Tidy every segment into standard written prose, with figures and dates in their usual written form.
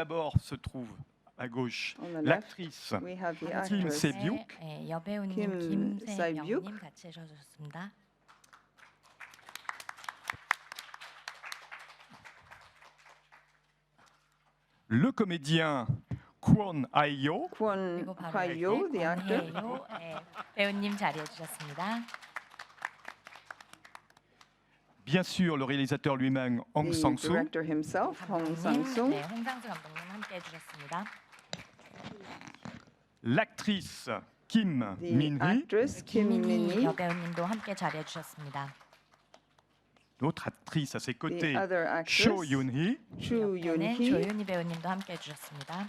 d'abord se trouve à gauche On the left, l'actrice we have the Kim actress Se-byuk. 여배우님 Kim 김세병님 Se-byuk. 같이 해주셨습니다. Le comédien Kwon Ayo. Kwon 그리고 바로 Hayo, the actor. 권혜요 배우님 자리해 주셨습니다. Bien sûr, le réalisateur lui-même, Hong The Sang-soo. director himself, Hong Sang-soo. 네, 홍상수 감독님 함께 해주셨습니다. L'actrice Kim The Min-hee. actress Kim Min-hee. 여배우님도 함께 자리해 주셨습니다. L'autre actrice à ses The côtés, other Cho actress, Yoon-hee. Chu 옆에는 Yoon-hee. 조윤희 배우님도 함께 해주셨습니다.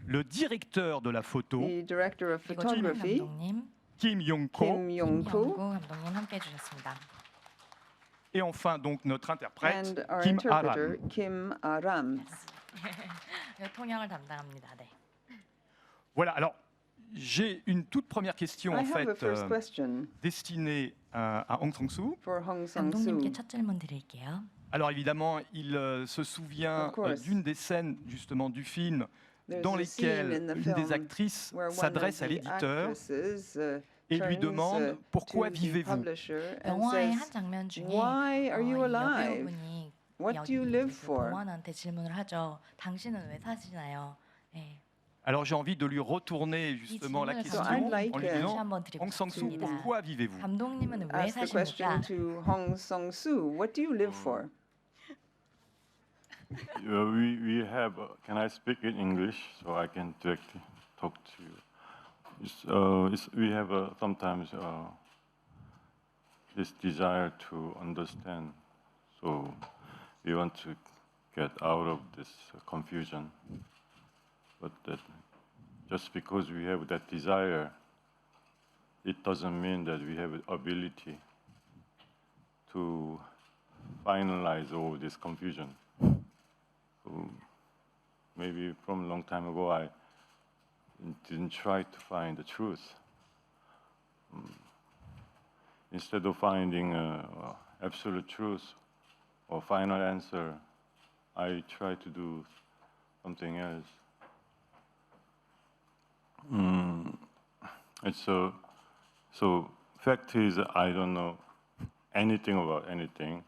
Le directeur de la photo, The director of 그리고 촬영 photography, 감독님, Kim Yong-ko. Kim 김영구 Yong-ko. 감독님 함께 해주셨습니다. Et enfin, donc, notre interprète, And our Kim interpreter, Aram. Kim Aram. 통역을 담당합니다. 네. Voilà, alors, j'ai une toute première question, I en have a fait, first question destinée à Hong Sang-soo. for Hong 감독님께 Sang-soo. 첫 질문 드릴게요. Alors, évidemment, il se souvient Of course. d'une des scènes, justement, du film There's dans a scene lesquelles in the une des film actrices where one of s'adresse à the l'éditeur actresses et lui turns demande « Pourquoi to the vivez-vous » publisher and 영화의 says, 한 장면 중에 "Why are you 이 alive? 여배우분이 What do you live for?" 공원한테 질문을 하죠. 당신은 왜 사시나요? 네. Alors, j'ai envie de lui retourner justement la 질문을 question So I'd like en lui to- 다시 disant 한번 드리고 Hong Sang-soo, 싶습니다. pourquoi vivez-vous » 감독님은 왜 Ask the question 사십니까? to Hong Sang-soo. What do you live for? We have. Can I speak in English so I can directly talk to you? We have sometimes this desire to understand, so we want to get out of this confusion. But that just because we have that desire, it doesn't mean that we have ability to finalize all this confusion. So maybe from a long time ago, I didn't try to find the truth. Instead of finding absolute truth or final answer, I try to do something else. So fact is, I don't know anything about anything.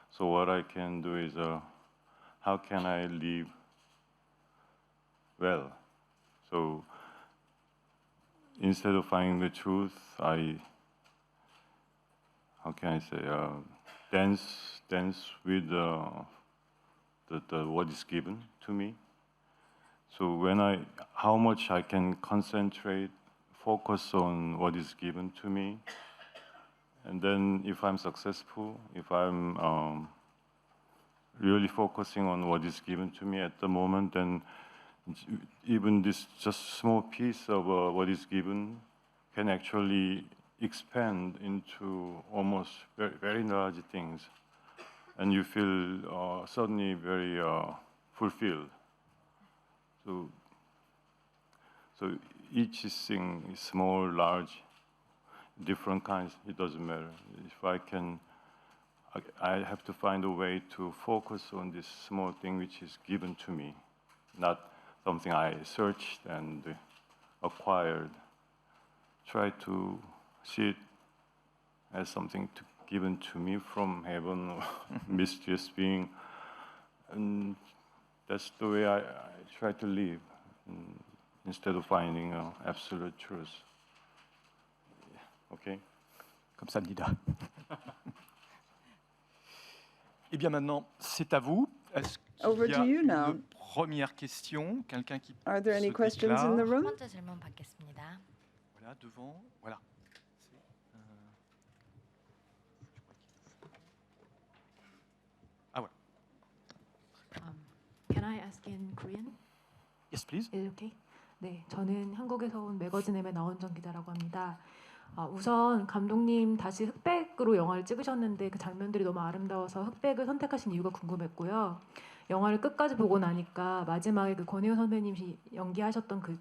So what I can do is, how can I live well? So instead of finding the truth, how can I say, dance with the what is given to me. So how much I can concentrate, focus on what is given to me, and then if I'm successful, if I'm really focusing on what is given to me at the moment, then even this just small piece of what is given can actually expand into almost very, very large things, and you feel suddenly very fulfilled. So each thing is small, large, different kinds. It doesn't matter. If I have to find a way to focus on this small thing which is given to me, not something I searched and acquired. Try to see it as something given to me from heaven, or mysterious being, and that's the way I try to live, instead of finding absolute truth. Okay? 감사합니다. Eh bien maintenant, c'est à vous. Est-ce Over qu'il y to a you now. une première question? Quelqu'un qui Are there any se questions in the déclare? room? 첫 번째 질문 받겠습니다. Voilà, devant. Voilà. Ah voilà. Can I ask in Korean? Yes, please. Is it okay? 네, 저는 한국에서 온 매거진엠의 나원정 기자라고 합니다. 우선 감독님 다시 흑백으로 영화를 찍으셨는데 그 장면들이 너무 아름다워서 흑백을 선택하신 이유가 궁금했고요. 영화를 끝까지 보고 나니까 마지막에 그 권혜우 선배님이 연기하셨던 그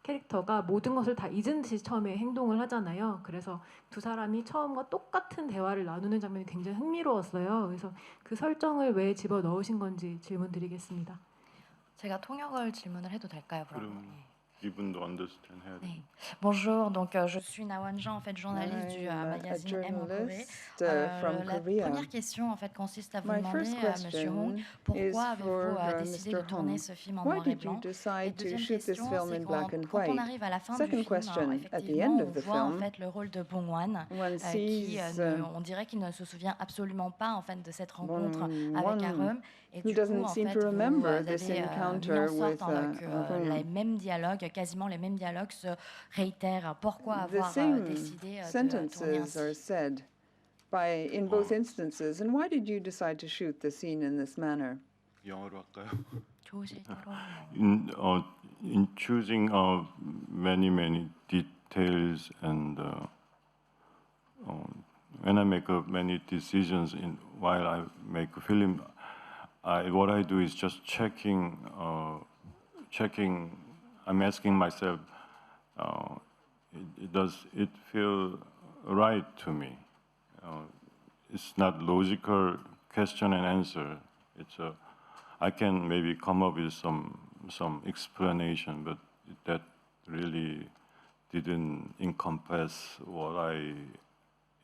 캐릭터가 모든 것을 다 잊은 듯이 처음에 행동을 하잖아요. 그래서 두 사람이 처음과 똑같은 대화를 나누는 장면이 굉장히 흥미로웠어요. 그래서 그 설정을 왜 집어 넣으신 건지 질문 드리겠습니다. 제가 통역을 질문을 해도 될까요, 그럼? 그럼 이분도 understand 해야 돼. 네. Bonjour, donc je suis Nawan Jean, en fait journaliste du I'm a magazine M en Corée. journalist from La Korea. première question en fait consiste à vous My demander, first Monsieur Hong, question is pourquoi avez-vous for décidé de Mr. tourner Hong. ce film en Why noir et did you blanc? Et decide to deuxième shoot this question, film c'est in black and quand on white? arrive à la fin Second du film, question, at the effectivement, end on of the voit en film, fait le rôle de Bong-wan, one qui, sees on dirait qu'il ne se souvient absolument pas en fait de cette rencontre Bong-wan avec Arum. Et who du doesn't coup, en seem fait, to vous remember avez this mis encounter en sorte with que les Arum. mêmes dialogues, quasiment les mêmes dialogues se réitèrent. Pourquoi The avoir same décidé de tourner sentences are ainsi? said in both instances. And why did you decide to shoot the scene in this manner? 영어로 할까요? 좋으시도록. In choosing many details and when I make many decisions while I make a film, what I do is just checking. I'm asking myself, does it feel right to me? It's not logical question and answer. I can maybe come up with some explanation, but that really didn't encompass what I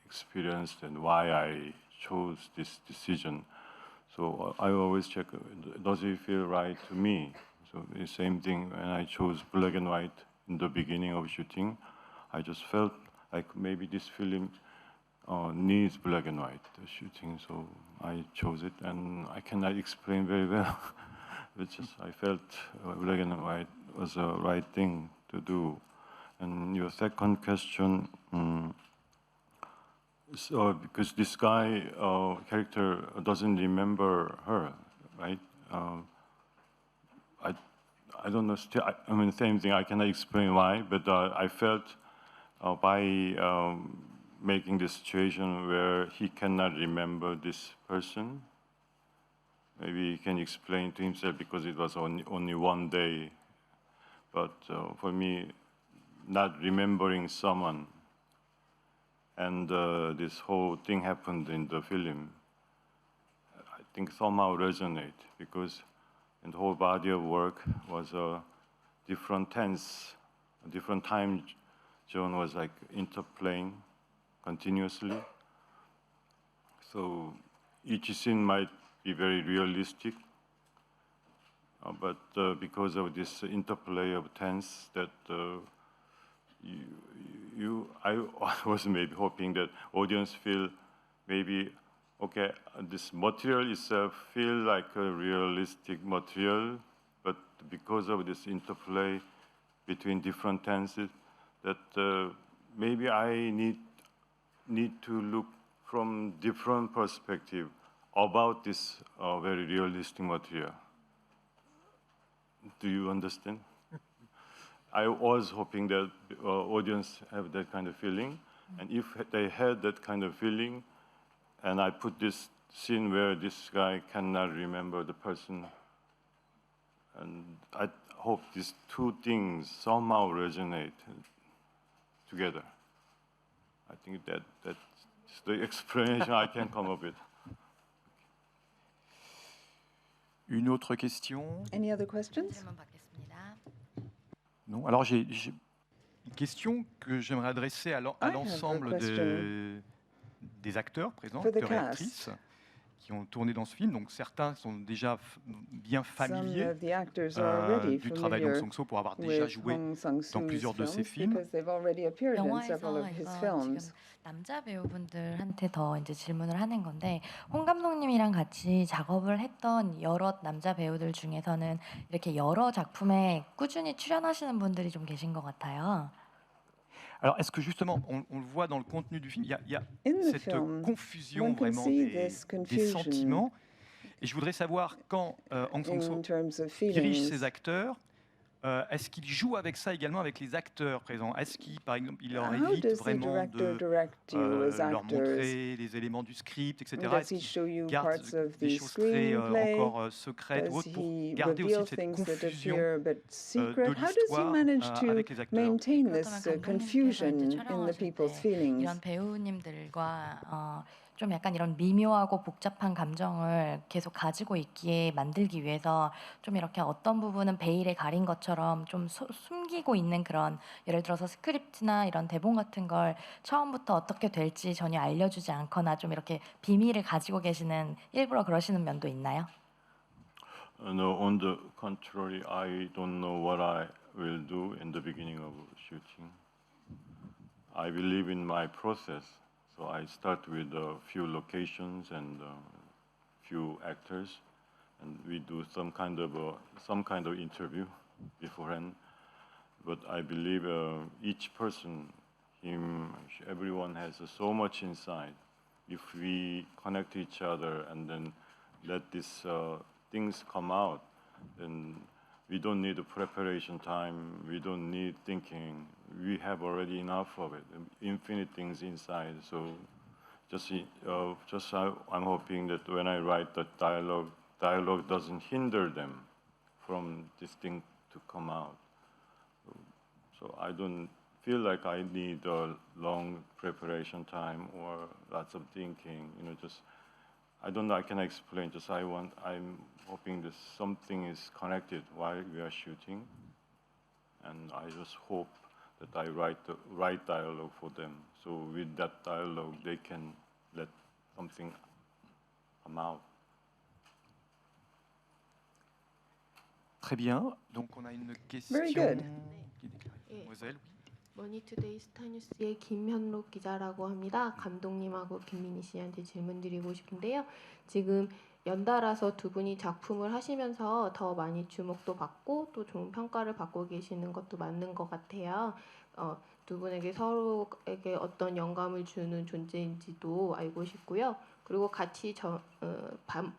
experienced and why I chose this decision. So I always check, does it feel right to me? So the same thing when I chose black and white in the beginning of shooting, I just felt like maybe this film needs black and white shooting, so I chose it, and I cannot explain very well. It's just I felt black and white was the right thing to do. And your second question, so because this guy character doesn't remember her, right? I don't know. Still, I mean, same thing. I cannot explain why, but I felt by making the situation where he cannot remember this person, maybe he can explain to himself because it was only one day. But for me, not remembering someone, and this whole thing happened in the film, I think somehow resonate because in the whole body of work was a different tense, a different time zone was like interplaying continuously. So each scene might be very realistic, but because of this interplay of tense, that I was maybe hoping that audience feel maybe okay, this material itself feel like a realistic material, but because of this interplay between different tenses, that maybe I need to look from different perspective about this very realistic material. Do you understand? I was hoping that audience have that kind of feeling, and if they had that kind of feeling, and I put this scene where this guy cannot remember the person, and I hope these two things somehow resonate together. I think that's the explanation I can come up with. Une autre question? Any other questions? 질문 받겠습니다. Non. Alors j'ai une question que j'aimerais adresser à have a l'ensemble question des acteurs présents, for the acteurs et cast. actrices, qui ont tourné dans ce film. Donc certains sont déjà bien Some familiers of the actors are already du travail d'Hong familiar Sang-soo pour avoir déjà with joué Hong Sang-soo's plusieurs de ses films films. because they've already appeared in several 영화에서 of his 이거 films. 지금 남자 배우분들한테 더 이제 질문을 하는 건데 홍 감독님이랑 같이 작업을 했던 여러 남자 배우들 중에서는 이렇게 여러 작품에 꾸준히 출연하시는 분들이 좀 계신 것 같아요. Alors, est-ce que justement, on le voit dans le contenu du film, il y a In the cette film, confusion one can vraiment see des this confusion sentiments. Et je voudrais savoir quand Hong in Sang-soo terms of dirige feelings. ses acteurs, est-ce qu'il joue avec ça également avec les acteurs présents? Est-ce qu'il, par exemple, il leur How évite does the vraiment director de direct you as leur actors? montrer les éléments du script, etc. Does Est-ce he qu'il show you garde parts of des the choses très screenplay? encore secrètes ou Does autres pour he garder reveal aussi cette things that confusion appear a bit secret? de How does he l'histoire manage to avec les acteurs? maintain 그렇다면 this 감독님께서 confusion 이제 in the 촬영하실 people's 때 feelings? 이런 배우님들과 좀 약간 이런 미묘하고 복잡한 감정을 계속 가지고 있기에 만들기 위해서 좀 이렇게 어떤 부분은 베일에 가린 것처럼 좀 숨기고 있는 그런 예를 들어서 스크립트나 이런 대본 같은 걸 처음부터 어떻게 될지 전혀 알려주지 않거나 좀 이렇게 비밀을 가지고 계시는 일부러 그러시는 면도 있나요? No, on the contrary, I don't know what I will do in the beginning of shooting. I believe in my process, so I start with a few locations and few actors, and we do some kind of interview beforehand. But I believe each person, everyone has so much inside. If we connect each other and then let these things come out, then we don't need a preparation time. We don't need thinking. We have already enough of it, infinite things inside. So I'm hoping that when I write the dialogue doesn't hinder them from this thing to come out. So I don't feel like I need a long preparation time or lots of thinking. I don't know. I can explain. I'm hoping that something is connected while we are shooting, and I just hope that I write the right dialogue for them. So with that dialogue, they can let something come out. Très bien. Donc on a une question. Very good. 예, Mademoiselle. 머니투데이 스타뉴스의 김현록 기자라고 합니다. 감독님하고 김민희 씨한테 질문 드리고 싶은데요. 지금 연달아서 두 분이 작품을 하시면서 더 많이 주목도 받고 또 좋은 평가를 받고 계시는 것도 맞는 것 같아요. 두 분에게 서로에게 어떤 영감을 주는 존재인지도 알고 싶고요. 그리고 같이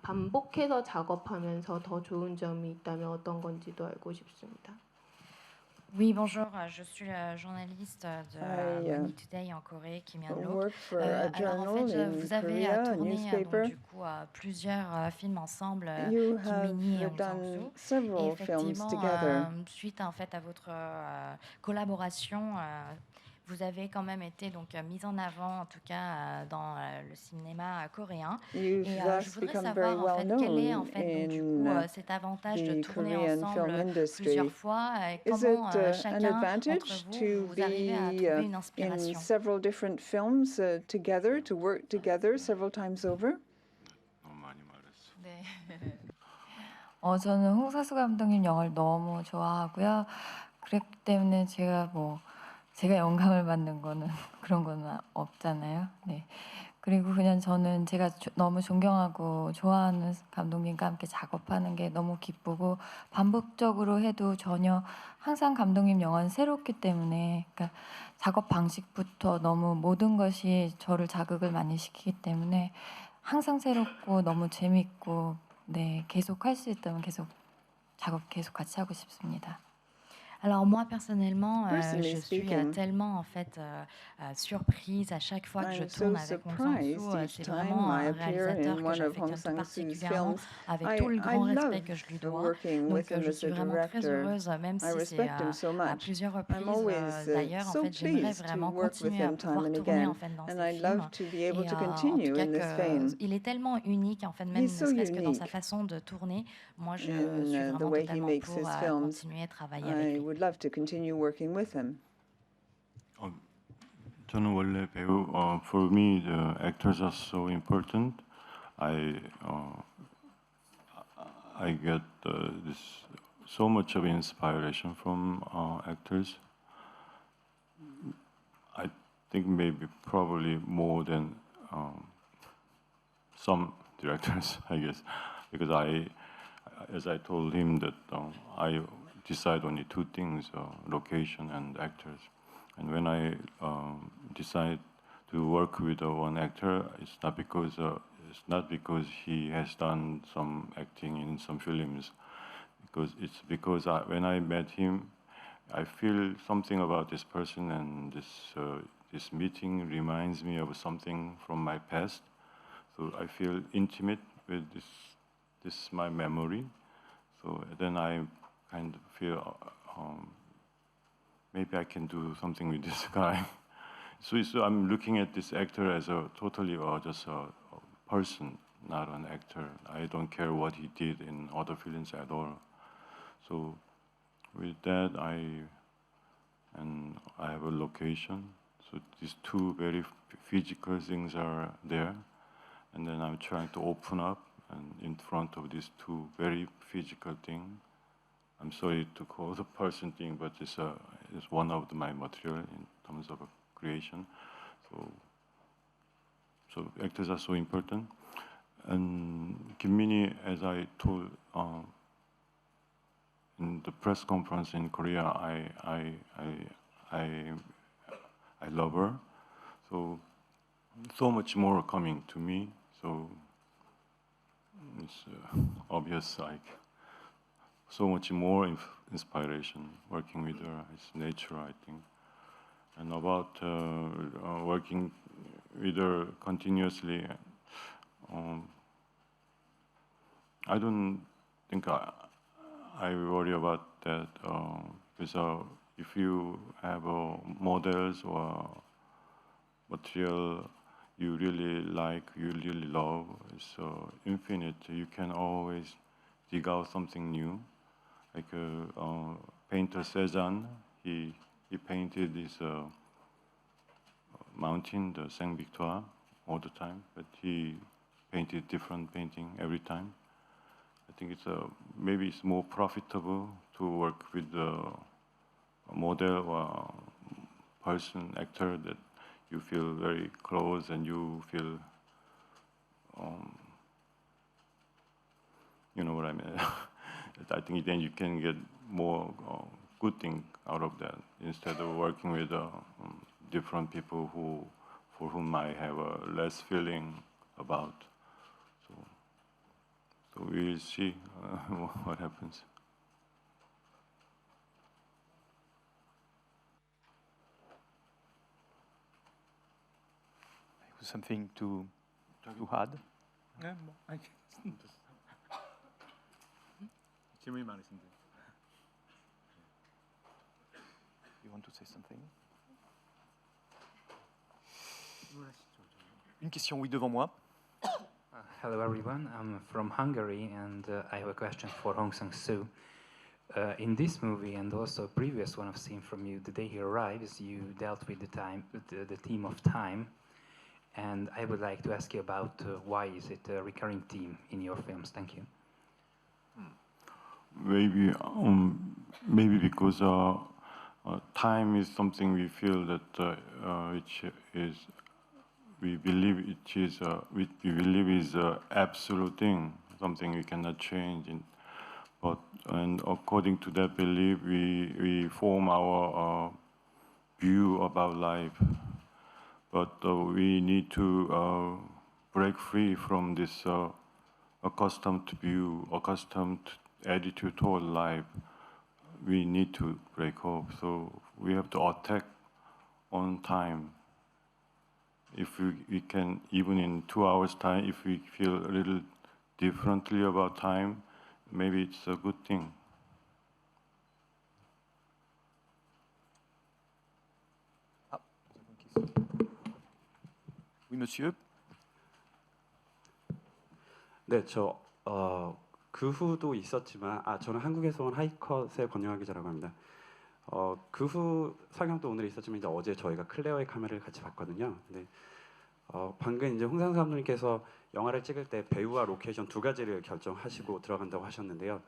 반복해서 작업하면서 더 좋은 점이 있다면 어떤 건지도 알고 싶습니다. Oui, bonjour, je suis la journaliste de Money Today en Corée, Kim Hyun-lok. Work for a Alors en journal fait, in vous avez Korea, a tourné newspaper. donc, du coup plusieurs films ensemble, You Kim have Min-hee et Hong done Sang-soo. Et several films effectivement, together. suite en fait à votre collaboration, vous avez quand même été donc mise en avant, en tout cas dans le cinéma coréen. You've Et thus je voudrais become very savoir en well fait quel est en known fait donc du coup in cet avantage de the tourner Korean film ensemble industry. plusieurs fois et Is comment it an chacun d'entre advantage vous to vous arrivez à be trouver une in inspiration? several different films together, to work together several times over? 너무 많이 말했어. 네. 저는 홍사수 감독님 영화를 너무 좋아하고요. 그렇기 때문에 제가 영감을 받는 거는 그런 거는 없잖아요. 네. 그리고 그냥 저는 제가 너무 존경하고 좋아하는 감독님과 함께 작업하는 게 너무 기쁘고 반복적으로 해도 전혀 항상 감독님 영화는 새롭기 때문에 그러니까 작업 방식부터 너무 모든 것이 저를 자극을 많이 시키기 때문에 항상 새롭고 너무 재밌고 네, 계속 할 수 있다면 작업 계속 같이 하고 싶습니다. Alors moi personnellement, Personally je suis speaking, tellement en fait surprise à chaque fois que je I'm tourne so avec Hong Sang-soo. surprised each C'est time vraiment I un appear réalisateur in que one of Hong j'affectionne tout Sang-soo's particulièrement, films. avec tout le I grand respect love que je lui dois. working with Donc him je as suis a vraiment très director. heureuse, même I si c'est respect him so à much. plusieurs I'm reprises. always D'ailleurs, en so fait, j'aimerais pleased to vraiment work with continuer à him time pouvoir and tourner again, en fait dans and ses I'd love films. to be able to En continue tout cas in this vein. il est tellement unique en fait, même He's ne so serait-ce que dans sa unique façon de tourner. Moi, je in suis the vraiment way he totalement makes pour his films. continuer à travailler avec I lui. would love to continue working with him. 저는 원래 배우, for me, the actors are so important. I get so much of inspiration from actors. I think maybe probably more than some directors, I guess, because as I told him that I decide only two things: location and actors. And when I decide to work with one actor, it's not because he has done some acting in some films, because when I met him, I feel something about this person, and this meeting reminds me of something from my past. So I feel intimate with this my memory. So then I kind of feel maybe I can do something with this guy. So I'm looking at this actor as a totally just a person, not an actor. I don't care what he did in other films at all. So with that, I have a location. So these two very physical things are there, and then I'm trying to open up and in front of these two very physical things. I'm sorry to call the person thing, but it's one of my material in terms of creation. So actors are so important. And Kim Min-hee, as I told in the press conference in Korea, I love her. So much more coming to me. So it's obvious, like so much more inspiration working with her. It's nature, I think. And about working with her continuously, I don't think I worry about that because if you have models or material you really like, you really love, it's infinite. You can always dig out something new. Like painter Cézanne, he painted this mountain, the Saint Victoire, all the time, but he painted different painting every time. I think it's maybe it's more profitable to work with a model or person, actor that you feel very close and you feel, you know what I mean. I think then you can get more good thing out of that instead of working with different people for whom I have less feeling about. So we'll see what happens. Something to add? 질문이 많으신데. You want to say something? Une question, oui, devant moi. Hello everyone, I'm from Hungary and I have a question for Hong Sang-soo. In this movie and also a previous one I've seen from you, The Day He Arrives, you dealt with the theme of time, and I would like to ask you about why is it a recurring theme in your films? Thank you. Maybe because time is something we feel that which is we believe it is we believe is absolute thing, something we cannot change. And according to that belief, we form our view about life. But we need to break free from this accustomed view, accustomed attitude toward life. We need to break off. So we have to attack on time. If we can, even in 2 hours' time, if we feel a little differently about time, maybe it's a good thing. Oui, monsieur. 네, 그 후도 있었지만 저는 한국에서 온 하이컷의 권영하 기자라고 합니다. 그 후 상영도 오늘 있었지만 이제 어제 저희가 클레어의 카메라를 같이 봤거든요. 근데 방금 이제 홍상수 감독님께서 영화를 찍을 때 배우와 로케이션 두 가지를 결정하시고 들어간다고 하셨는데요.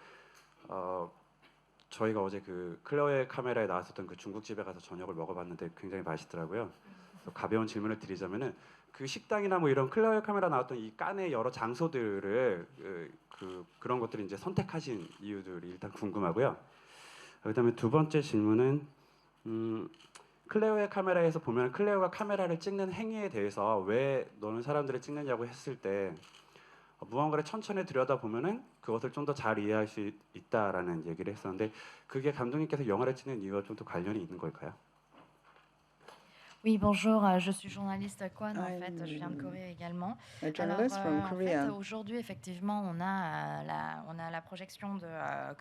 저희가 어제 그 클레어의 카메라에 나왔었던 그 중국집에 가서 저녁을 먹어봤는데 굉장히 맛있더라고요. 가벼운 질문을 드리자면은 그 식당이나 뭐 이런 클레어의 카메라 나왔던 이 깐의 여러 장소들을 그런 것들을 이제 선택하신 이유들이 일단 궁금하고요. 그다음에 두 번째 질문은 클레오의 카메라에서 보면 클레오가 카메라를 찍는 행위에 대해서 왜 너는 사람들을 찍느냐고 했을 때 무언가를 천천히 들여다보면은 그것을 좀 더 잘 이해할 수 있다라는 얘기를 했었는데 그게 감독님께서 영화를 찍는 이유와 좀 더 관련이 있는 걸까요? Oui, bonjour, je suis journaliste Kwon, en fait, je viens de I'm Corée également. a Alors, journalist from en fait, Korea. aujourd'hui, effectivement, on a la projection de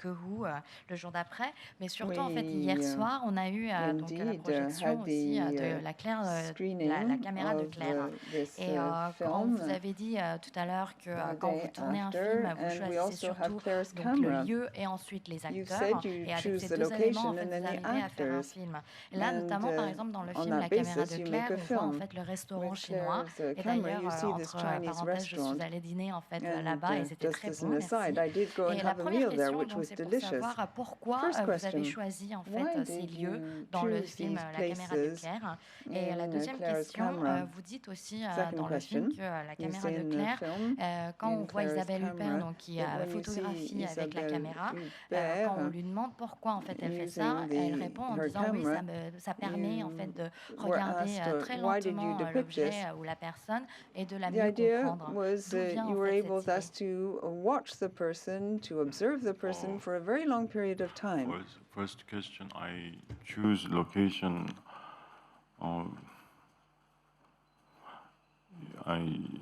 Kehu le jour d'après, mais surtout, en fait, hier We soir, on a eu donc la indeed projection had aussi the de la Claire, la screening caméra de of Claire. this Et quand film vous avez dit tout à l'heure que the quand vous day tournez un after, film, vous and we choisissez also have surtout Claire's donc le camera. lieu et ensuite les You acteurs. said you Et avec choose ces the deux éléments, en location fait, and vous then the arrivez à faire un actors, film. Et là, and notamment, par exemple, dans le on film that La caméra basis de you make Claire, a on voit en film. fait le restaurant With chinois. Claire's Et camera, d'ailleurs, you see this entre Chinese parenthèses, je restaurant. suis allée dîner en fait And là-bas et c'était just très as bon, an merci. aside, I did go and Et la have a première meal there, question, which donc, was c'est pour delicious. savoir pourquoi First vous avez question, choisi en why fait ces did lieux you dans le choose film these La caméra de places Claire. Et la in deuxième Claire's question, camera? vous dites aussi Second dans le film question, que la you caméra say de in the Claire, film, quand on in voit Claire's Isabelle Huppert camera, donc, qui that when you see photographie avec la Isabelle caméra, Huppert quand on lui demande pourquoi en fait elle fait ça, using elle répond en her disant oui, camera, ça permet en fait you de were regarder asked, très why did you lentement depict this? l'objet ou la personne et de la The mieux idea comprendre. was D'où vient you en were fait able cette idée? thus to watch the person, to observe the person Oh. for a very long period of time. First question, I choose location. I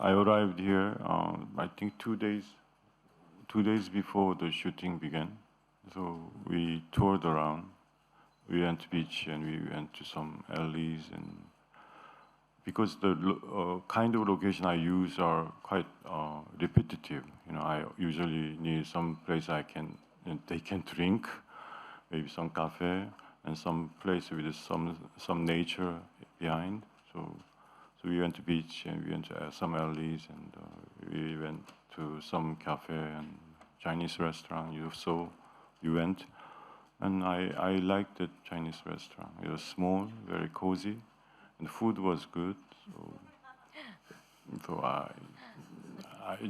arrived here. I think 2 days before the shooting began. So we toured around. We went to beach and we went to some alleys, and because the kind of location I use are quite repetitive. You know, I usually need some place they can drink, maybe some cafe, and some place with some nature behind. So we went to beach and we went to some alleys, and we went to some cafe and Chinese restaurant. You went, and I liked the Chinese restaurant. It was small, very cozy, and the food was good. So I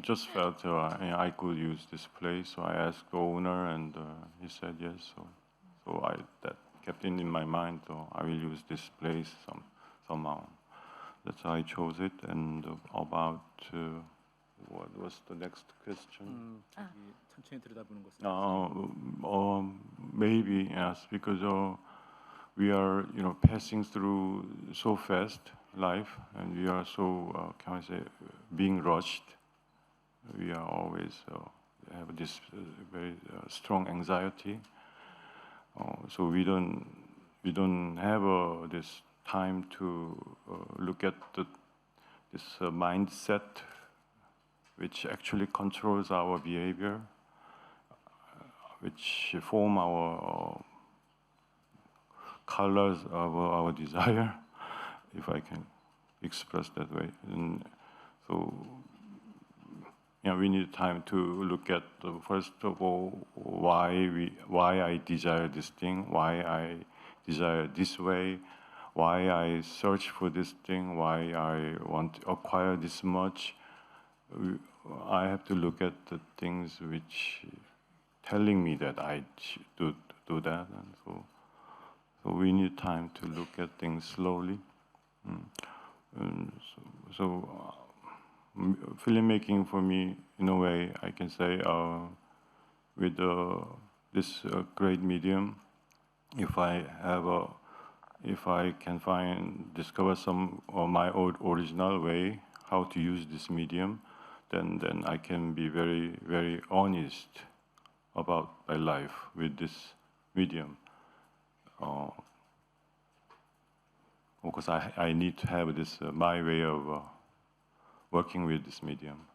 just felt I could use this place. So I asked the owner, and he said yes. So that kept in my mind. So I will use this place somehow. That's why I chose it. And about what was the next question? 천천히 들여다보는 것은 Maybe yes, because we are passing through so fast life, and we are so can I say being rushed. We are always have this very strong anxiety. So we don't have this time to look at this mindset, which actually controls our behavior, which form our colors of our desire, if I can express that way. And so we need time to look at first of all why I desire this thing, why I desire this way, why I search for this thing, why I want to acquire this much. I have to look at the things which telling me that I should do that, and so we need time to look at things slowly. Filmmaking for me, in a way, I can say, with this great medium, if I can discover some of my own original way how to use this medium, then I can be very, very honest about my life with this medium. Because I need to have this my way of working with this medium,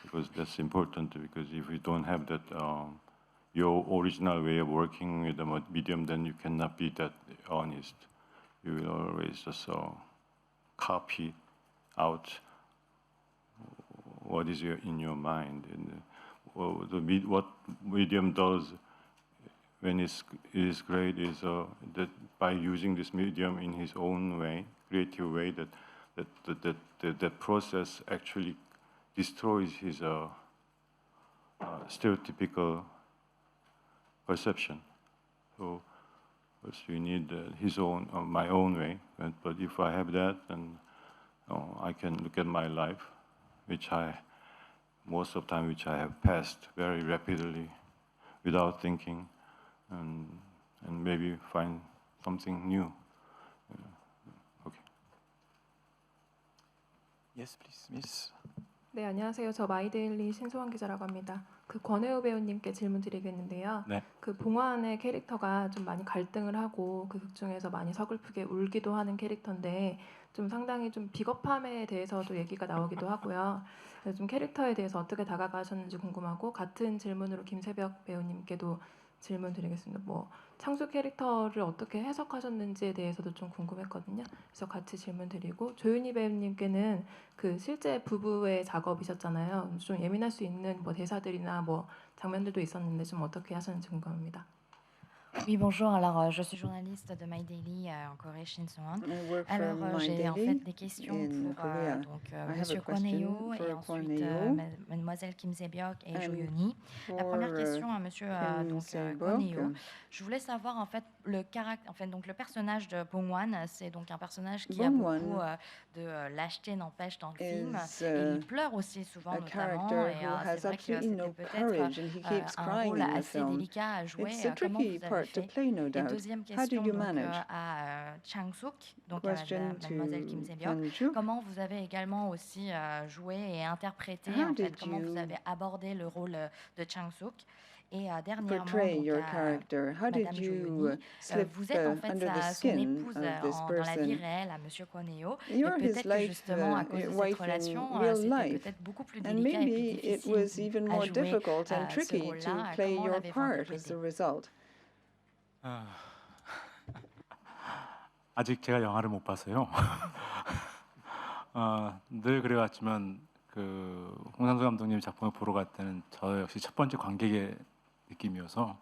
because that's important. Because if you don't have that your original way of working with the medium, then you cannot be that honest. You will always just copy out what is in your mind. And what medium does when it is great is that by using this medium in his own way, creative way, that process actually destroys his stereotypical perception. So first you need his own, my own way. But if I have that, then I can look at my life, which most of the time which I have passed very rapidly, without thinking, and maybe find something new. Yes, please, Miss. 네, 안녕하세요. 저 마이데일리 신소환 기자라고 합니다. 그 권혜우 배우님께 질문 드리겠는데요. 네. 그 봉환의 캐릭터가 좀 많이 갈등을 하고 그 극 중에서 많이 서글프게 울기도 하는 캐릭터인데 좀 상당히 좀 비겁함에 대해서도 얘기가 나오기도 하고요. 그래서 좀 캐릭터에 대해서 어떻게 다가가셨는지 궁금하고 같은 질문으로 김세벽 배우님께도 질문 드리겠습니다. 뭐 창수 캐릭터를 어떻게 해석하셨는지에 대해서도 좀 궁금했거든요. 그래서 같이 질문 드리고 조윤희 배우님께는 그 실제 부부의 작업이셨잖아요. 좀 예민할 수 있는 뭐 대사들이나 뭐 장면들도 있었는데 좀 어떻게 하셨는지 궁금합니다. Oui, bonjour. Alors, je suis journaliste de My Daily en Corée, Shin Sung-won. I work for Alors, My j'ai en fait Daily des questions in pour Korea. donc I have a Monsieur Kwon question Heo et for Kwon ensuite Heo Mademoiselle Kim Se-byuk et and Jo Yoon-hee. La première for question à Monsieur Kim donc Kwon Se-byuk. Heo. Je voulais savoir en fait le caractère, en fait donc le personnage de Bong-wan, c'est donc un personnage qui a Bong-wan beaucoup de lâcheté, n'empêche dans le film. is Et il pleure aussi souvent a notamment. character Et who has c'est vrai que absolutely c'était no peut-être courage and he keeps un crying rôle in the assez film. délicat à jouer. It's a Comment tricky vous avez part to fait? play, no Et doubt. deuxième How did question you donc, manage? à Chang-suk, donc à Question Mademoiselle Kim to Se-byuk. Kwon-juk. Comment vous avez également aussi joué et interprété, How en fait, did comment vous you avez abordé le rôle de Chang-suk? Et dernièrement, portray donc, your à character? How did Madame Jo you Yoon-hee, slip vous êtes en fait under the son skin épouse of this dans la vie person? réelle à Monsieur Kwon Heo. Et You're his peut-être que life, justement, à cause de cette wife in relation, real c'était life. peut-être beaucoup plus And délicat et plus maybe it difficile was even à more jouer difficult and ce tricky to rôle-là. play Comment your l'avez-vous part as interprété? a result. 아직 제가 영화를 못 봐서요. 늘 그래왔지만 그 홍상수 감독님 작품을 보러 갈 때는 저 역시 첫 번째 관객의 느낌이어서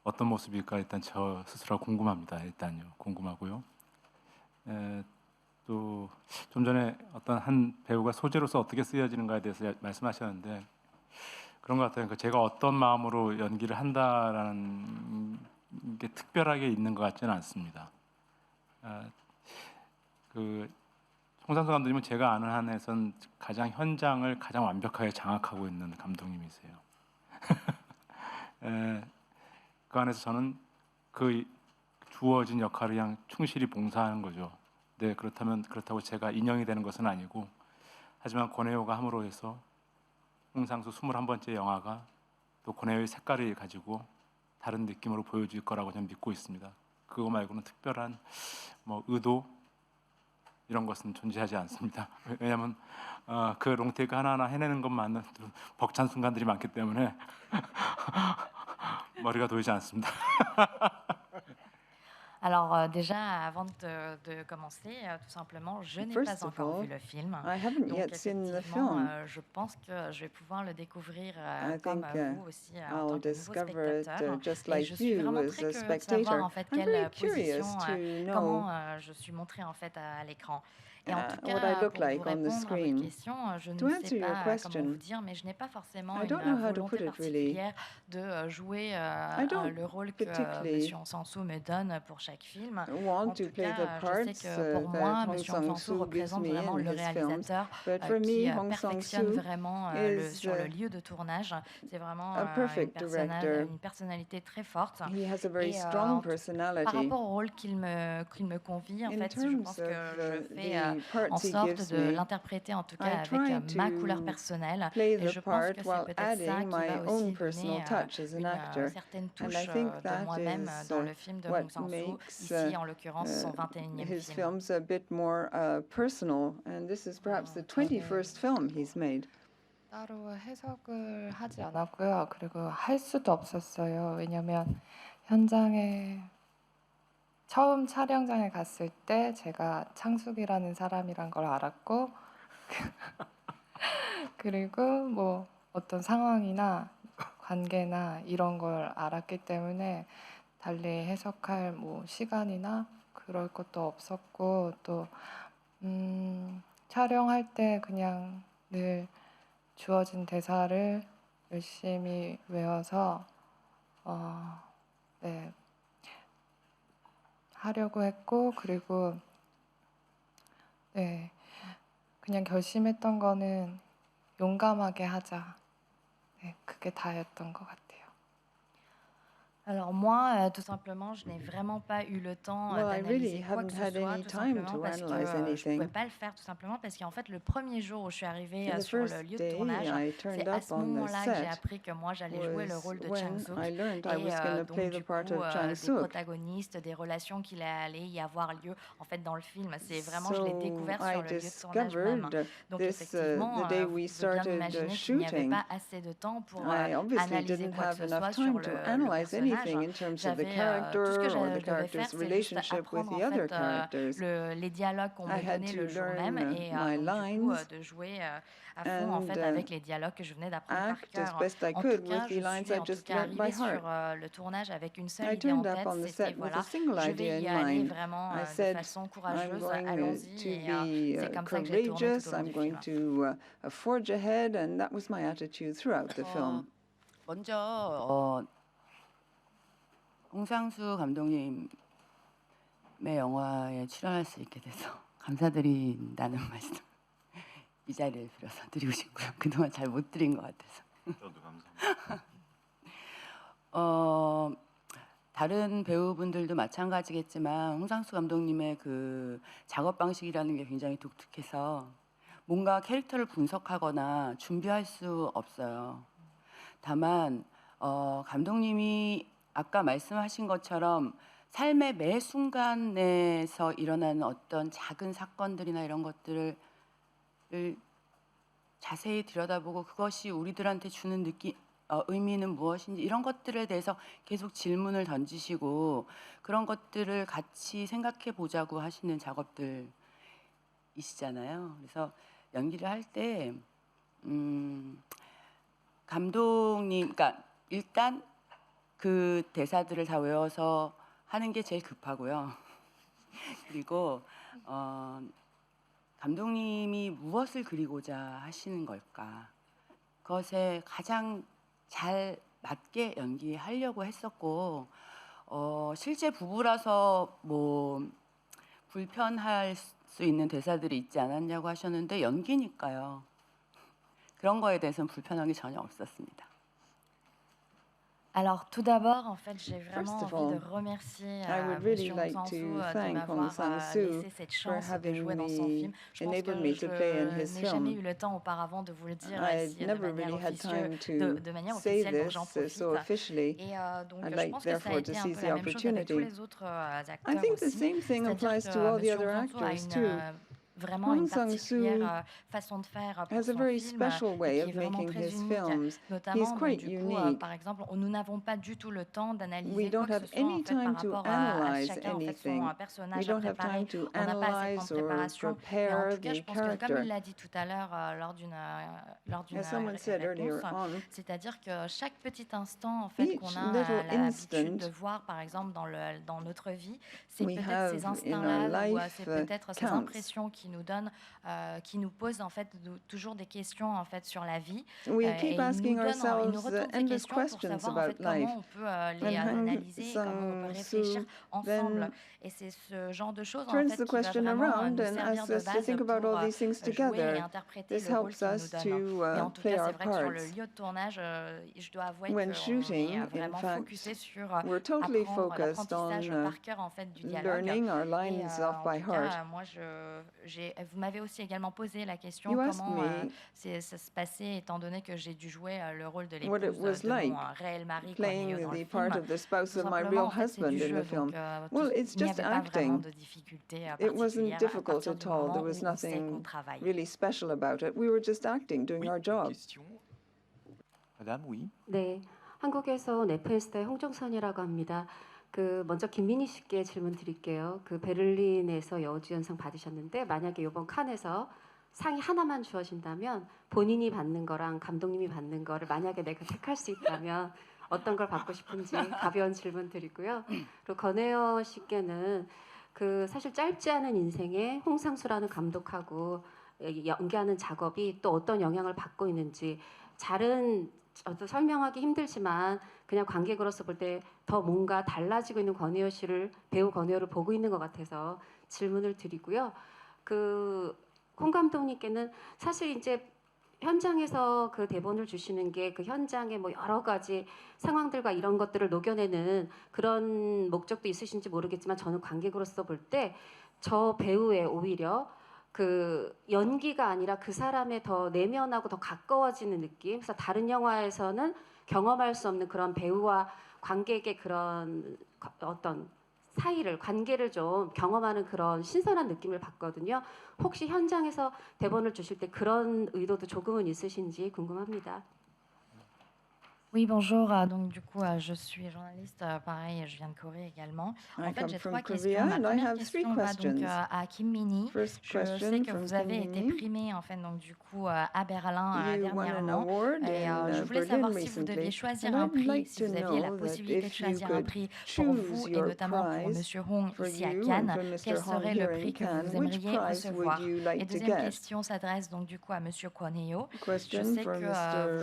어떤 모습일까 일단 저 스스로가 궁금합니다. 일단요, 궁금하고요. 또 좀 전에 어떤 한 배우가 소재로서 어떻게 쓰여지는가에 대해서 말씀하셨는데 그런 것 같아요. 그 제가 어떤 마음으로 연기를 한다라는 게 특별하게 있는 것 같지는 않습니다. 그 홍상수 감독님은 제가 아는 한에선 가장 현장을 가장 완벽하게 장악하고 있는 감독님이세요. 그 안에서 저는 그 주어진 역할을 그냥 충실히 봉사하는 거죠. 네, 그렇다고 제가 인형이 되는 것은 아니고, 하지만 권혜호가 함으로 해서 홍상수 21번째 영화가 또 권혜호의 색깔을 가지고 다른 느낌으로 보여질 거라고 저는 믿고 있습니다. 그거 말고는 특별한 뭐 의도 이런 것은 존재하지 않습니다. 왜냐하면 그 롱테이크 하나하나 해내는 것만은 벅찬 순간들이 많기 때문에 머리가 도이지 않습니다. Alors déjà, avant de commencer, tout simplement, je n'ai First pas of encore all, vu le film. I haven't Donc yet seen the effectivement, film. je pense que je vais pouvoir le découvrir I comme think vous aussi en I'll tant que nouveau discover it spectateur. just Et like je suis you vraiment as très a curieuse de spectator. savoir en fait I'm quelle very curious position, to know comment je suis montrée en fait à l'écran. Et en tout what I cas, look pour vous like on the répondre à votre screen. question, je To ne answer sais your pas comment question, vous dire, mais je n'ai pas forcément I don't une know how to volonté put it really. particulière de jouer I don't le rôle que particularly Monsieur Hong Sang-soo me donne pour chaque film. want En to tout play the cas, je parts sais que pour that moi, Hong Monsieur Hong Sang-soo Sang-soo gives représente me vraiment in le his films. réalisateur But for qui me, Hong perfectionne Sang-soo vraiment sur le is lieu de tournage. C'est vraiment a perfect director. une personnalité très forte. He has a very Et strong par personality. rapport au rôle qu'il me confie, en In fait, je terms pense of que je fais the parts en he sorte gives de me, l'interpréter en tout I cas try avec ma couleur to personnelle. play Et the je pense part que c'est while peut-être ça adding qui my va own aussi personal donner touch as an actor. certaine And touche I think de that moi-même is dans le film de what Hong Sang-soo, makes ici en l'occurrence son 21e his film. films a bit more personal. And this is perhaps the 21st film he's made. 따로 해석을 하지 않았고요. 그리고 할 수도 없었어요. 왜냐면 현장에 처음 촬영장에 갔을 때 제가 창숙이라는 사람이란 걸 알았고 그리고 뭐 어떤 상황이나 관계나 이런 걸 알았기 때문에 달리 해석할 뭐 시간이나 그럴 것도 없었고 또 촬영할 때 그냥 늘 주어진 대사를 열심히 외워서 네, 하려고 했고 그리고 네, 그냥 결심했던 거는 용감하게 하자. 네, 그게 다였던 것 같아요. Alors moi, tout simplement, je n'ai vraiment pas eu le temps Well, I really d'analyser quoi que haven't ce had soit, any tout time simplement to parce que analyze je pouvais anything. pas le faire, tout simplement parce qu'en fait, le premier jour où je suis arrivée The sur le first lieu de day tournage, I c'est turned à up ce on the moment-là que j'ai set appris que moi, j'allais jouer le was rôle de when Chang-suk. I learned I was Et going to donc, play the du part coup, of des Chang-suk. protagonistes, des relations qu'il allait y avoir lieu en fait dans le film. C'est vraiment, je l'ai So découvert I sur le lieu de tournage même. discovered Donc this effectivement, the day vous we pouvez bien started imaginer qu'il n'y avait shooting. pas assez de temps pour I obviously analyser didn't quoi que have ce enough soit sur time le to analyze personnage. anything in terms of the J'avais tout ce que character or the je devais faire, character's c'est juste relationship with apprendre the en other fait characters. les dialogues qu'on I me had donnait to le jour learn même et my donc du coup lines de jouer à fond en and fait avec les dialogues que je venais d'apprendre par act as cœur. best I En tout could with cas, the je lines suis I en tout just cas learned by arrivée heart. sur le tournage avec une seule I idée en turned up tête, on the c'était set with voilà, a single je idea vais y in aller mind. vraiment I de said, façon I'm courageuse, going allons-y to et be c'est comme ça que j'ai tourné courageous, tout au long I'm du going film. to forge ahead, and that was my attitude throughout the film. 먼저 홍상수 감독님의 영화에 출연할 수 있게 돼서 감사드린다는 말씀 이 자리를 빌어서 드리고 싶고요. 그동안 잘 못 드린 것 같아서. 저도 감사합니다. 다른 배우분들도 마찬가지겠지만 홍상수 감독님의 그 작업 방식이라는 게 굉장히 독특해서 뭔가 캐릭터를 분석하거나 준비할 수 없어요. 다만 감독님이 아까 말씀하신 것처럼 삶의 매 순간에서 일어나는 어떤 작은 사건들이나 이런 것들을 자세히 들여다보고 그것이 우리들한테 주는 의미는 무엇인지 이런 것들에 대해서 계속 질문을 던지시고 그런 것들을 같이 생각해 보자고 하시는 작업들이시잖아요. 그래서 연기를 할 때 감독님, 그러니까 일단 그 대사들을 다 외워서 하는 게 제일 급하고요. 그리고 감독님이 무엇을 그리고자 하시는 걸까? 그것에 가장 잘 맞게 연기하려고 했었고 실제 부부라서 뭐 불편할 수 있는 대사들이 있지 않았냐고 하셨는데 연기니까요. 그런 거에 대해서는 불편한 게 전혀 없었습니다. Alors tout d'abord, en fait, j'ai vraiment First of envie all, de remercier I would really Monsieur like Hong Sang-soo to de thank Hong m'avoir Sang-soo laissé cette for chance de having jouer dans son film. Je pense enabled que me je to play in his n'ai jamais eu film. le temps auparavant de vous le dire I ici de never manière really had time officieuse, de manière say officielle, donc this j'en profite. so officially. Et donc I'd je like pense que ça a therefore été to un seize peu the la même chose avec tous opportunity. les autres I acteurs think the aussi. same thing C'est-à-dire applies que to all the Monsieur other Hong Sang-soo a actors too. vraiment Hong une Sang-soo particulière façon de faire pour has a son very film special way et qui of est vraiment making très his unique. films. He's Notamment, donc, quite du coup, unique. par exemple, nous n'avons pas du tout le temps We d'analyser quoi don't que have ce soit en any fait par time to rapport à analyze chacun en fait son anything. We personnage à don't have préparer. time to On n'a pas assez de temps analyze de or préparation. Mais en prepare tout cas, je the pense que comme character. il l'a dit tout à l'heure lors d'une As someone said earlier réponse, on, c'est-à-dire que chaque petit instant en fait each qu'on a little l'habitude de instant voir, par exemple dans notre vie, c'est we peut-être have ces in our instincts-là ou life c'est peut-être ces counts. impressions qui nous donnent, qui nous posent en fait toujours des questions en fait sur la vie. We Et keep il nous asking donne, il nous ourselves retourne ces endless questions pour questions savoir en fait about life. comment on peut les And Hong analyser et comment on peut réfléchir Sang-soo ensemble. then Et c'est ce genre de choses en turns fait the qui va question vraiment around nous and servir asks de us to base think about all pour these things jouer et together. interpréter This le rôle helps qu'il nous us donne. to Mais en tout play cas, c'est our vrai que sur le parts. lieu de tournage, je dois avouer When qu'on shooting, est in vraiment fact, focusé sur we're totally apprendre focused l'apprentissage on par cœur en fait du dialogue. learning our Et lines off en by tout heart. cas, moi, vous m'avez aussi également posé la question You asked comment me ça se passait, étant donné que j'ai dû jouer le rôle de what it l'épouse was de like mon réel mari Cornelio playing dans le the part film. of the spouse Tout of my simplement, real en fait, c'est husband du in jeu, the film. donc Well, it's il n'y just avait pas vraiment acting. de difficulté It wasn't particulière à difficult partir at du all. moment There où was on sait qu'on nothing travaille. really special about it. We were just acting, doing Oui, our une job. question. Madame, oui. 네, 한국에서 온 FN스타의 홍정선이라고 합니다. 먼저 김민희 씨께 질문 드릴게요. 베를린에서 여우주연상 받으셨는데 만약에 이번 칸에서 상이 하나만 주어진다면 본인이 받는 거랑 감독님이 받는 거를 만약에 내가 택할 수 있다면 어떤 걸 받고 싶은지 가벼운 질문 드리고요. 그리고 건혜여 씨께는 사실 짧지 않은 인생에 홍상수라는 감독하고 연기하는 작업이 또 어떤 영향을 받고 있는지 설명하기 힘들지만 그냥 관객으로서 볼 때 더 뭔가 달라지고 있는 배우 권혜여를 보고 있는 것 같아서 질문을 드리고요. 홍 감독님께는 사실 이제 현장에서 그 대본을 주시는 게 그 현장의 뭐 여러 가지 상황들과 이런 것들을 녹여내는 그런 목적도 있으신지 모르겠지만 저는 관객으로서 볼 때 저 배우의 오히려 그 연기가 아니라 그 사람의 더 내면하고 더 가까워지는 느낌. 그래서 다른 영화에서는 경험할 수 없는 그런 배우와 관객의 그런 어떤 사이를 관계를 좀 경험하는 그런 신선한 느낌을 받거든요. 혹시 현장에서 대본을 주실 때 그런 의도도 조금은 있으신지 궁금합니다. Oui, bonjour. Donc du coup, je suis journaliste. Pareil, je viens de Corée également. I En fait, come j'ai from trois questions. Korea Ma and I première have three question va donc questions. à Kim Mini. First Je sais question que from vous avez été Kim primée en fait donc du coup à Berlin You won an dernièrement. award Et je in voulais Berlin savoir si vous deviez recently, choisir and un I'd prix, like si to vous aviez la know that possibilité de if you choisir un could prix pour vous choose et your notamment pour prize Monsieur Hong for ici à you and Cannes, for quel Mr. Hong serait le here in prix que Cannes, vous which aimeriez prize would recevoir? you Et like to deuxième get? question s'adresse donc du coup à Monsieur Kwon Heo. Je Question sais for que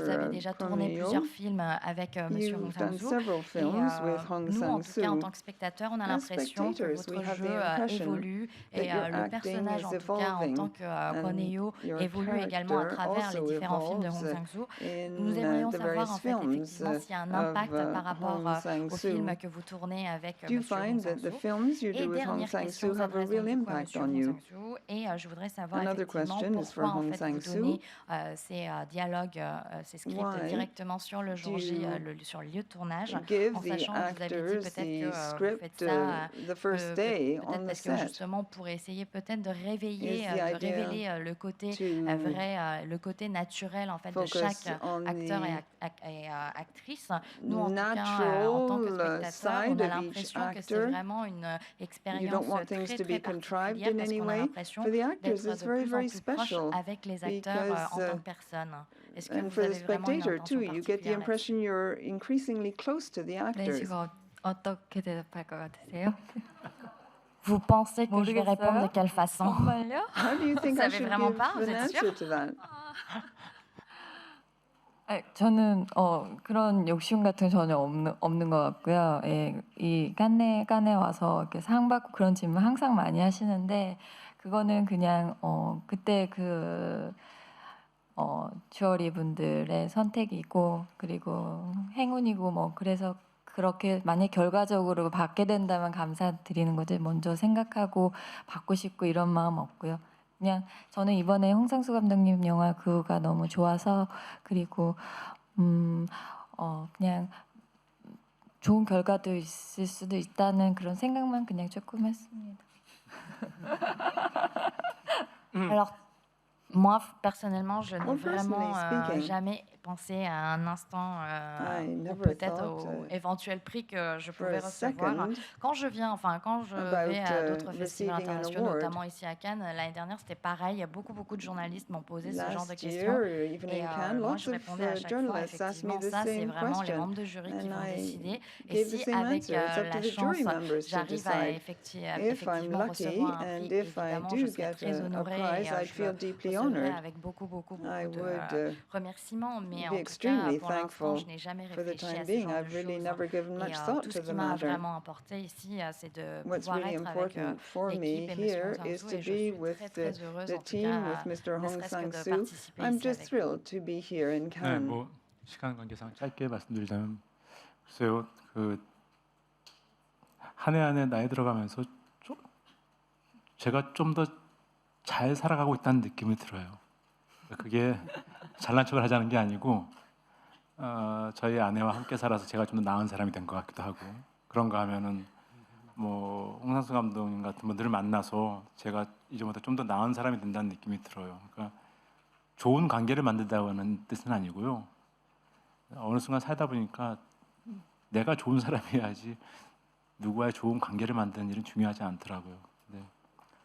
vous avez Mr. déjà Kwon tourné Heo. plusieurs films avec Monsieur Hong You've done Sang-soo. several Et films with Hong nous, en tout cas, en Sang-soo. tant que spectateurs, on a As l'impression que spectators, we votre have jeu the impression évolue that et your le acting personnage, en is tout cas, en tant evolving que Kwon and Heo, your évolue également à character travers les also différents films de evolves Hong Sang-soo. in Nous aimerions the savoir, various en fait, films effectivement, s'il y a un of impact par rapport Hong aux Sang-soo. films que vous tournez avec Do you Monsieur Hong find that the Sang-soo. films you Et do with Hong dernière question Sang-soo have a s'adresse real donc du coup à impact Monsieur on Hong you? Sang-soo. Et je voudrais savoir Another effectivement question is for pourquoi, en Hong fait, vous Sang-soo. donnez ces dialogues, ces scripts Why directement sur le jour do J, you sur le lieu de tournage, give en the sachant que vous aviez dit actors peut-être the que vous faites script ça the first day peut-être on the parce que set? justement pour essayer peut-être de Is réveiller, the de idea révéler le côté to vrai, le côté naturel en fait de focus chaque on acteur the et actrice. Nous, en tout cas, en tant que natural spectateurs, on side a of each l'impression que c'est actor? vraiment une You expérience don't want things très to très be contrived particulière in parce any qu'on a way. l'impression For the actors, d'être it's de very, plus en very plus proche special avec les acteurs because en tant que personne. Est-ce que and vous for the avez vraiment une spectator intention too, you get the particulière là-dessus? impression you're increasingly close to the 네, actors. 지금 어떻게 대답할 것 같으세요? Vous pensez que je vais 모르겠어요. répondre de quelle façon? 정말요? How do you think Vous I savez should vraiment give pas? Vous an êtes sûr? answer to that? 저는 그런 욕심 같은 거 전혀 없는 것 같고요. 예, 이 깐네 와서 이렇게 상 받고 그런 질문 항상 많이 하시는데 그거는 그냥 그때 주어리 분들의 선택이고 그리고 행운이고 뭐 그래서 그렇게 만약 결과적으로 받게 된다면 감사드리는 거지 먼저 생각하고 받고 싶고 이런 마음 없고요. 그냥 저는 이번에 홍상수 감독님 영화 그가 너무 좋아서 그리고 그냥 좋은 결과도 있을 수도 있다는 그런 생각만 그냥 조금 했습니다. Alors, moi, personnellement, je n'ai Well, vraiment personally speaking, jamais pensé à un instant I ou never peut-être thought au éventuel prix que je for pouvais a recevoir. second Quand je vais à about d'autres festivals receiving an internationaux, award. notamment ici à Cannes, l'année dernière, c'était pareil. Beaucoup de journalistes m'ont posé ce genre de Last questions. year, even Et in Cannes, moi, lots je of répondais à chaque fois, journalists asked me effectivement, the ça, c'est same vraiment les question, membres de jury qui and vont I décider. Et gave the si, same avec answer. It's up to la the jury chance, members to j'arrive à decide. If I'm effectivement lucky recevoir un and prix, if I évidemment, do je serai get très a honorée prize, et I'd je feel le deeply recevrai honored. avec beaucoup I de would remerciements. Mais be en tout cas, extremely pour l'instant, thankful. je n'ai jamais For the réfléchi time à ce being, genre de I've really choses. never given Et much thought tout to ce the qui m'a matter. vraiment importé ici, c'est de What's pouvoir really être avec important for me l'équipe et Monsieur here Hong is Sang-soo. to Et je be suis with très heureuse, the en tout team, cas, with Mr. ne Hong serait-ce que de Sang-soo. participer I'm ici just avec vous. thrilled to be here in 네, Cannes. 뭐 시간 관계상 짧게 말씀드리자면 글쎄요, 한 해 한 해 나이 들어가면서 제가 좀 더 잘 살아가고 있다는 느낌이 들어요. 그게 잘난 척을 하자는 게 아니고 저희 아내와 함께 살아서 제가 좀 더 나은 사람이 된 것 같기도 하고 그런가 하면은 뭐 홍상수 감독님 같은 분들을 만나서 제가 이전보다 좀 더 나은 사람이 된다는 느낌이 들어요. 그러니까 좋은 관계를 만든다는 뜻은 아니고요. 어느 순간 살다 보니까 내가 좋은 사람이어야지 누구와의 좋은 관계를 만드는 일은 중요하지 않더라고요. 네.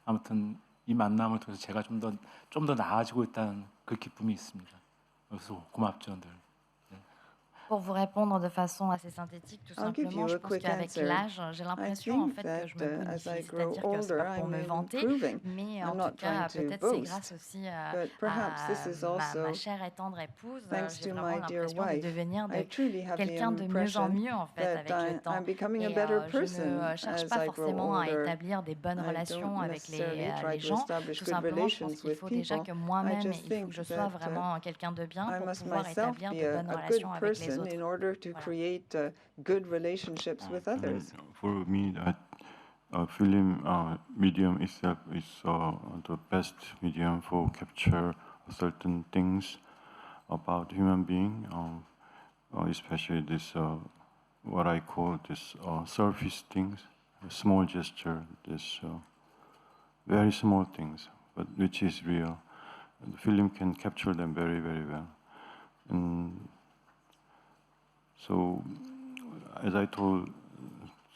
아무튼 이 만남을 통해서 제가 좀 더 나아지고 있다는 그 기쁨이 있습니다. 그래서 고맙죠, 늘. 네. Pour vous répondre de façon assez synthétique, tout I'll give simplement, you je a pense quick qu'avec answer. l'âge, j'ai I l'impression en think fait that que je me as I bonifie, grow c'est-à-dire que c'est older, pas pour I'm me vanter, improving. mais en I'm tout not trying cas, to peut-être c'est boast, grâce aussi but perhaps this à is ma also chère et tendre épouse. thanks J'ai to vraiment my dear l'impression de wife. devenir I truly have the quelqu'un de mieux en impression mieux en fait avec that le temps. I'm becoming a Et better je person ne cherche as pas I grow forcément à older. établir des bonnes I relations don't avec necessarily try les to gens. establish Tout good simplement, je pense relations qu'il with faut déjà people. que I moi-même, just il faut que think je sois that vraiment quelqu'un de bien I pour must pouvoir myself établir be de bonnes a good relations avec les person autres. in order to Voilà. create good relationships with others. For me, that film medium itself is the best medium for capture certain things about human being, especially this what I call this surface things, small gesture, this very small things, but which is real. The film can capture them very, very well. And so, as I told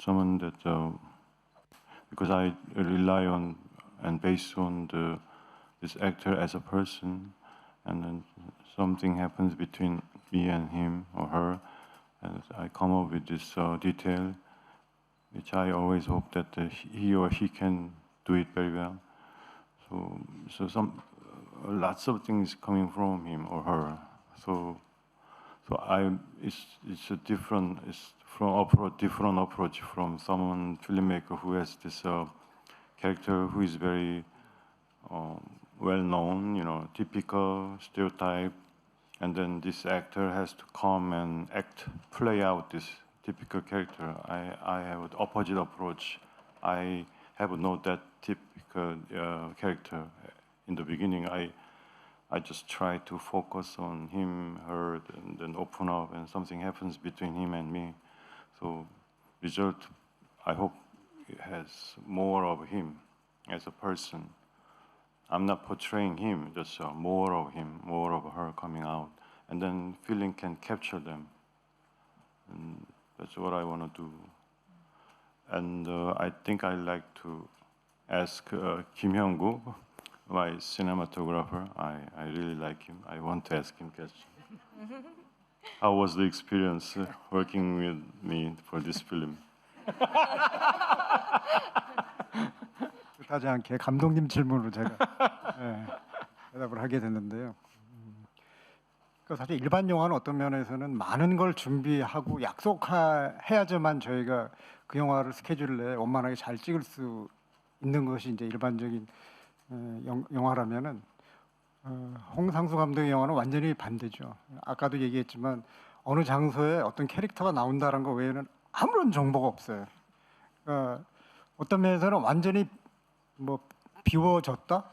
someone that because I rely on and based on this actor as a person, and then something happens between me and him or her, and I come up with this detail, which I always hope that he or she can do it very well. So some lots of things coming from him or her. So it's a different, it's from different approach from someone filmmaker who has this character who is very well known, typical stereotype, and then this actor has to come and play out this typical character. I have the opposite approach. I have not that typical character in the beginning. I just try to focus on him, her, and then open up, and something happens between him and me. So, result, I hope it has more of him as a person. I'm not portraying him, just more of him, more of her coming out, and then feeling can capture them. And that's what I want to do. And I think I like to ask Kim Hyung-gu, my cinematographer. I really like him. I want to ask him question. How was the experience working with me for this film? 뜻하지 않게 감독님 질문으로 제가 대답을 하게 됐는데요. 사실 일반 영화는 어떤 면에서는 많은 걸 준비하고 약속해야지만 저희가 그 영화를 스케줄 내에 원만하게 잘 찍을 수 있는 것이 이제 일반적인 영화라면은 홍상수 감독의 영화는 완전히 반대죠. 아까도 얘기했지만 어느 장소에 어떤 캐릭터가 나온다는 거 외에는 아무런 정보가 없어요. 그러니까 어떤 면에서는 완전히 뭐 비워졌다.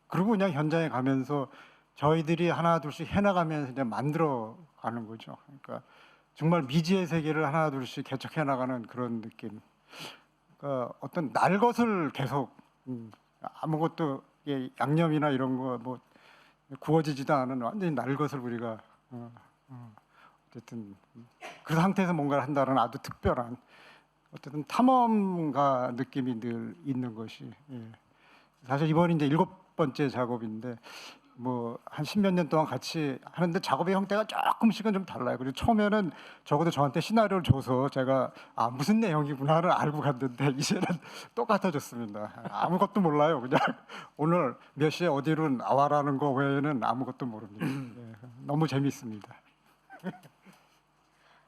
그리고 그냥 현장에 가면서 저희들이 하나 둘씩 해나가면서 이제 만들어 가는 거죠. 그러니까 정말 미지의 세계를 하나 둘씩 개척해 나가는 그런 느낌. 그러니까 어떤 날 것을 계속 아무것도 양념이나 이런 거 뭐 구워지지도 않은 완전히 날 것을 우리가 어쨌든 그 상태에서 뭔가를 한다는 아주 특별한 어쨌든 탐험가 느낌이 늘 있는 것이 사실 이번이 이제 7번째 작업인데 뭐 한 10몇 년 동안 같이 하는데 작업의 형태가 조금씩은 좀 달라요. 그리고 처음에는 적어도 저한테 시나리오를 줘서 제가 무슨 내용이구나를 알고 갔는데 이제는 똑같아졌습니다. 아무것도 몰라요. 그냥 오늘 몇 시에 어디로 나와라는 거 외에는 아무것도 모릅니다. 너무 재밌습니다.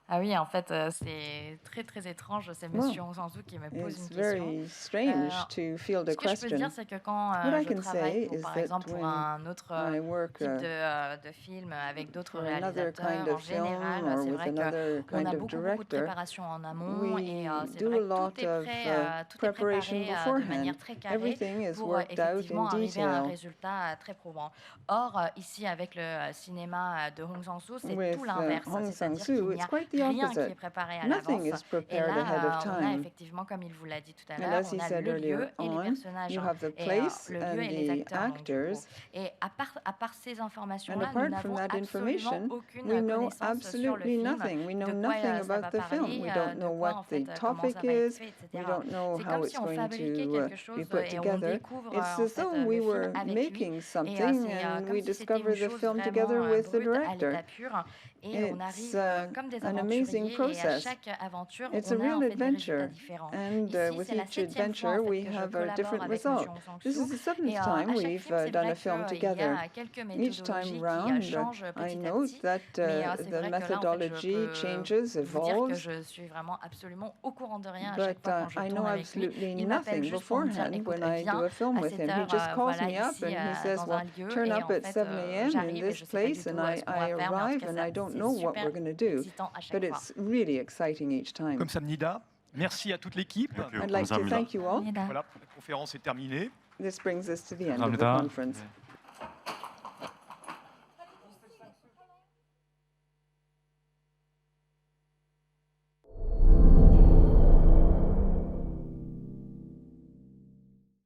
Ah oui, en fait, c'est très très étrange. C'est Monsieur Hong Sang-soo qui me pose It's une question. very strange to feel the Ce que je peux question. dire, c'est que quand What I je can travaille, say is par that exemple, pour when un autre I work type de film avec d'autres for another kind réalisateurs, en of film général, or c'est with vrai another qu'on kind a of beaucoup de director, préparation en amont et we c'est do vrai a que lot tout est of prêt, tout est preparation préparé de beforehand. manière très carrée Everything is pour worked out effectivement in arriver à un detail. résultat très probant. Or, ici, avec le cinéma de Hong Sang-soo, c'est With tout l'inverse. Hong C'est-à-dire Sang-soo, qu'il n'y it's a quite the the rien qui est opposite. préparé à Nothing l'avance. is Et prepared là, ahead of on a time. effectivement, comme il vous l'a dit tout à And l'heure, as he on a said le earlier lieu et les on, personnages. you have the Et place le lieu and et les the acteurs. Donc, du coup. actors. Et à part ces And informations-là, nous apart from n'avons that absolument information, aucune we know connaissance sur le absolutely film, nothing. We know de quoi nothing ça about va the film. parler, We don't de know quoi en what fait, the comment topic ça va être is. fait, etc. We don't know C'est how comme it's si on going fabriquait to quelque be chose put et on together. découvre It's en as fait though le we film were avec lui. making Et something c'est and comme we si c'était une discover the chose film together vraiment with the brute à director. l'état pur. Et on It's arrive comme des an amazing aventuriers et à process. chaque aventure, It's a on a en real fait des résultats adventure, différents. and Ici, with c'est la each 7e fois adventure, en fait we que je have a collabore different avec result. Monsieur Hong This Sang-soo. is the seventh Et à time chaque we've film, c'est done vrai a film qu'il y together. a quelques Each time méthodologies qui round, changent I petit à note petit. that Mais c'est the vrai que là, en fait, je methodology peux changes, vous dire que evolves. je suis vraiment absolument au courant de rien à chaque But fois quand je I know tourne avec lui. absolutely Il m'appelle nothing juste pour me dire, beforehand écoute, when I do viens a film à with cette him. He heure, just calls voilà, me up ici, and he says, dans well, un lieu, turn et up en at fait, 7 a.m. in j'arrive et this je sais pas du place, tout and ce qu'on va I faire, mais en tout arrive cas, and ça, I don't c'est know what super we're going to do. excitant à chaque But fois. it's really exciting each time. Comme Samnida, merci à toute l'équipe. I'd like to thank you all. Voilà, la conférence est terminée. This brings us to the end of the 감사합니다. conference. 네.